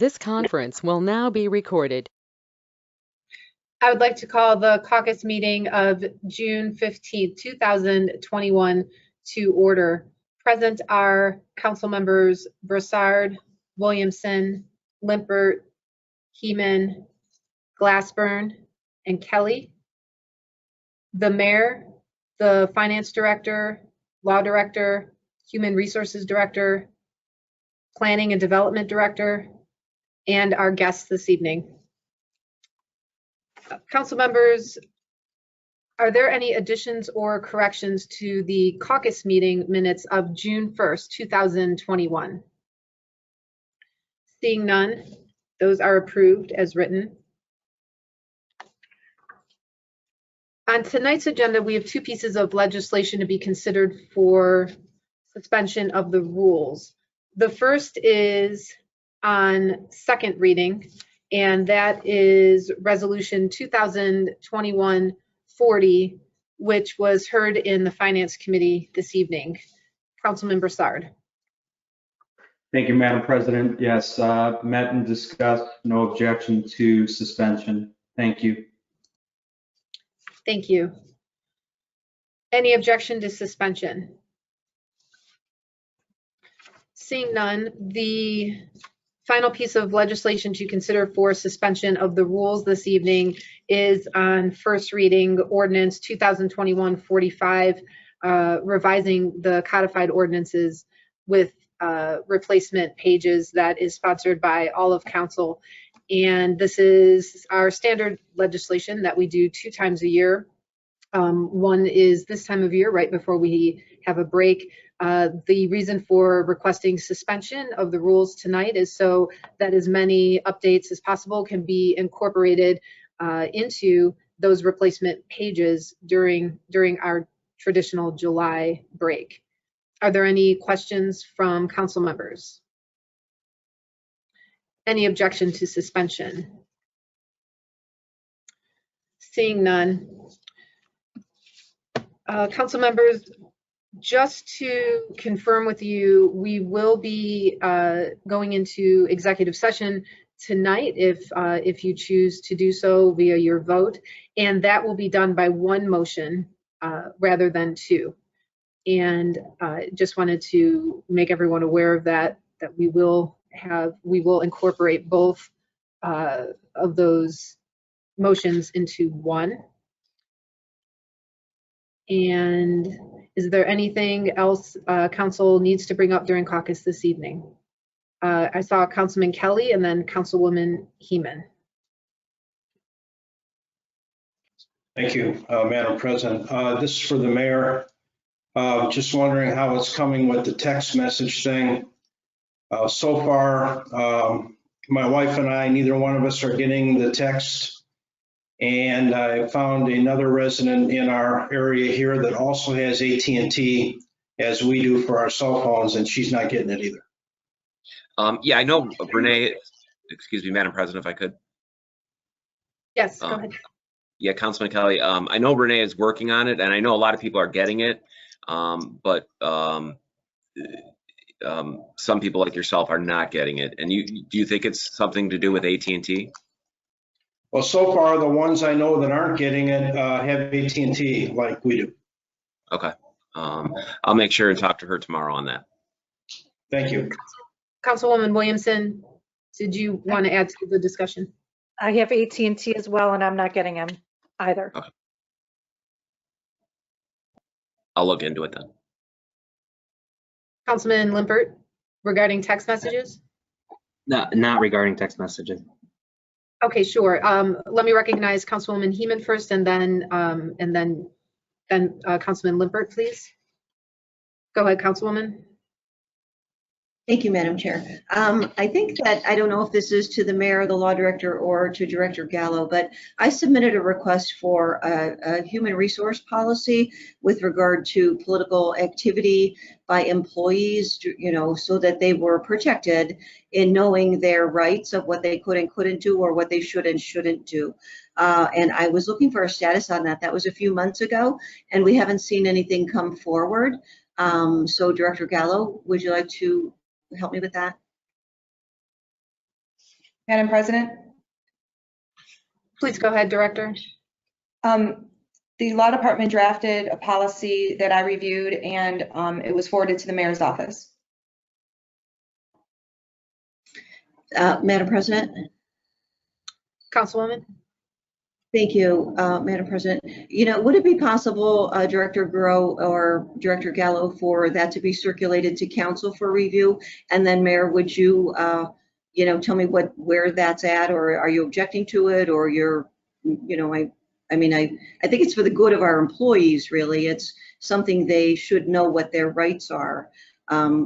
This conference will now be recorded. I would like to call the caucus meeting of June 15th, 2021 to order. Present are council members Broussard, Williamson, Limpert, Heeman, Glassburn, and Kelly. The mayor, the finance director, law director, human resources director, planning and development director, and our guests this evening. Council members, are there any additions or corrections to the caucus meeting minutes of June 1st, 2021? Seeing none, those are approved as written. On tonight's agenda, we have two pieces of legislation to be considered for suspension of the rules. The first is on second reading, and that is Resolution 2021-40, which was heard in the Finance Committee this evening. Councilman Broussard. Thank you, Madam President. Yes, met and discussed. No objection to suspension. Thank you. Thank you. Any objection to suspension? Seeing none, the final piece of legislation to consider for suspension of the rules this evening is on first reading ordinance 2021-45, revising the codified ordinances with replacement pages, that is sponsored by all of council. And this is our standard legislation that we do 2 times a year. One is this time of year, right before we have a break. The reason for requesting suspension of the rules tonight is so that as many updates as possible can be incorporated into those replacement pages during our traditional July break. Are there any questions from council members? Any objection to suspension? Seeing none. Council members, just to confirm with you, we will be going into executive session tonight if you choose to do so via your vote, and that will be done by one motion rather than 2. And just wanted to make everyone aware of that we will incorporate both of those motions into one. And is there anything else council needs to bring up during caucus this evening? I saw Councilman Kelly and then Councilwoman Heeman. Thank you, Madam President. This is for the mayor. Just wondering how it's coming with the text message thing. So far, my wife and I, neither one of us are getting the text. And I found another resident in our area here that also has AT&T, as we do for our cell phones, and she's not getting it either. Yeah, I know Renee, excuse me, Madam President, if I could. Yes, go ahead. Yeah, Councilman Kelly, I know Renee is working on it, and I know a lot of people are getting it, but some people like yourself are not getting it. And do you think it's something to do with AT&T? Well, so far, the ones I know that aren't getting it have AT&T like we do. Okay. I'll make sure and talk to her tomorrow on that. Thank you. Councilwoman Williamson, did you want to add to the discussion? I have AT&T as well, and I'm not getting them either. Okay. I'll look into it then. Councilman Limpert, regarding text messages? No, not regarding text messages. Okay, sure. Let me recognize Councilwoman Heeman first, and then Councilman Limpert, please. Go ahead, Councilwoman. Thank you, Madam Chair. I think that, I don't know if this is to the mayor, the law director, or to Director Gallo, but I submitted a request for a human resource policy with regard to political activity by employees, you know, so that they were protected in knowing their rights of what they could and couldn't do, or what they should and shouldn't do. And I was looking for a status on that. That was a few months ago, and we haven't seen anything come forward. So Director Gallo, would you like to help me with that? Madam President, Please go ahead, Director. the law department drafted a policy that I reviewed, and it was forwarded to the mayor's office. Madam President? Councilwoman? Thank you, Madam President. You know, would it be possible, Director Grow or Director Gallo, for that to be circulated to council for review? And then Mayor, would you, you know, tell me where that's at, or are you objecting to it, or you're, you know, I mean, I think it's for the good of our employees, really. It's something they should know what their rights are,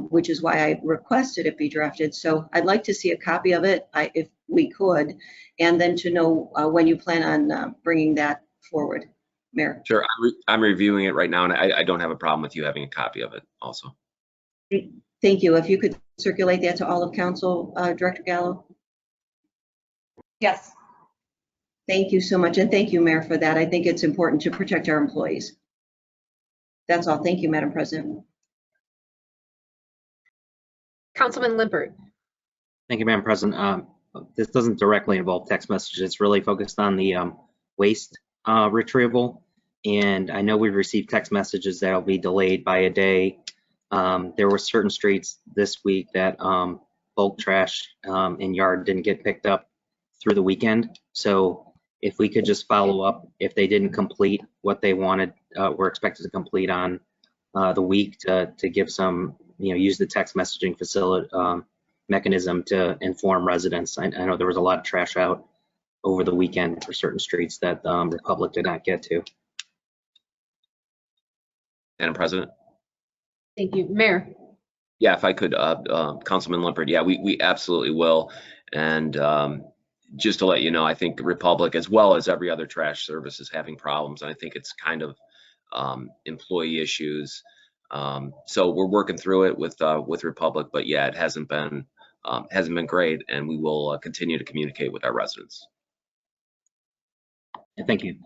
which is why I requested it be drafted. So I'd like to see a copy of it, if we could, and then to know when you plan on bringing that forward, Mayor. Sure, I'm reviewing it right now, and I don't have a problem with you having a copy of it also. Thank you. If you could circulate that to all of council, Director Gallo. Yes. Thank you so much, and thank you, Mayor, for that. I think it's important to protect our employees. That's all. Thank you, Madam President. Councilman Limpert? Thank you, Madam President. This doesn't directly involve text messages. It's really focused on the waste retrieval. And I know we've received text messages that'll be delayed by a day. There were certain streets this week that bulk trash in yard didn't get picked up through the weekend. So if we could just follow up if they didn't complete what they wanted, were expected to complete on the week, to give some, you know, use the text messaging facility mechanism to inform residents. I know there was a lot of trash out over the weekend for certain streets that the public did not get to. Madam President? Thank you. Mayor? Yeah, if I could, Councilman Limpert, yeah, we absolutely will. And just to let you know, I think Republic, as well as every other trash service, is having problems. And I think it's kind of employee issues. So we're working through it with Republic, but yeah, it hasn't been great, and we will continue to communicate with our residents. Thank you.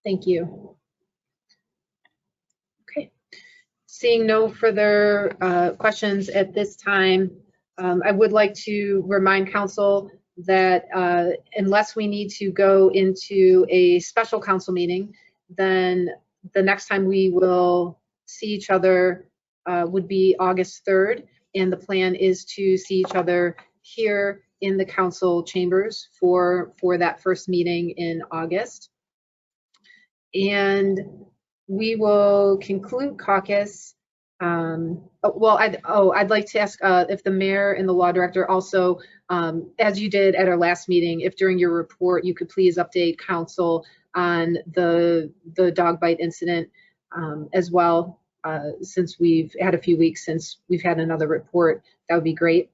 Thank you. Okay. Seeing no further questions at this time, I would like to remind council that unless we need to go into a special council meeting, then the next time we will see each other would be August 3rd. And the plan is to see each other here in the council chambers for that first meeting in August. And we will conclude caucus. I'd like to ask if the mayor and the law director also, as you did at our last meeting, if during your report you could please update council on the dog bite incident as well, since we've had a few weeks since we've had another report. That would be great.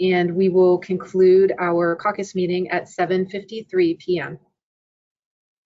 And we will conclude our caucus meeting at 7:53 p.m.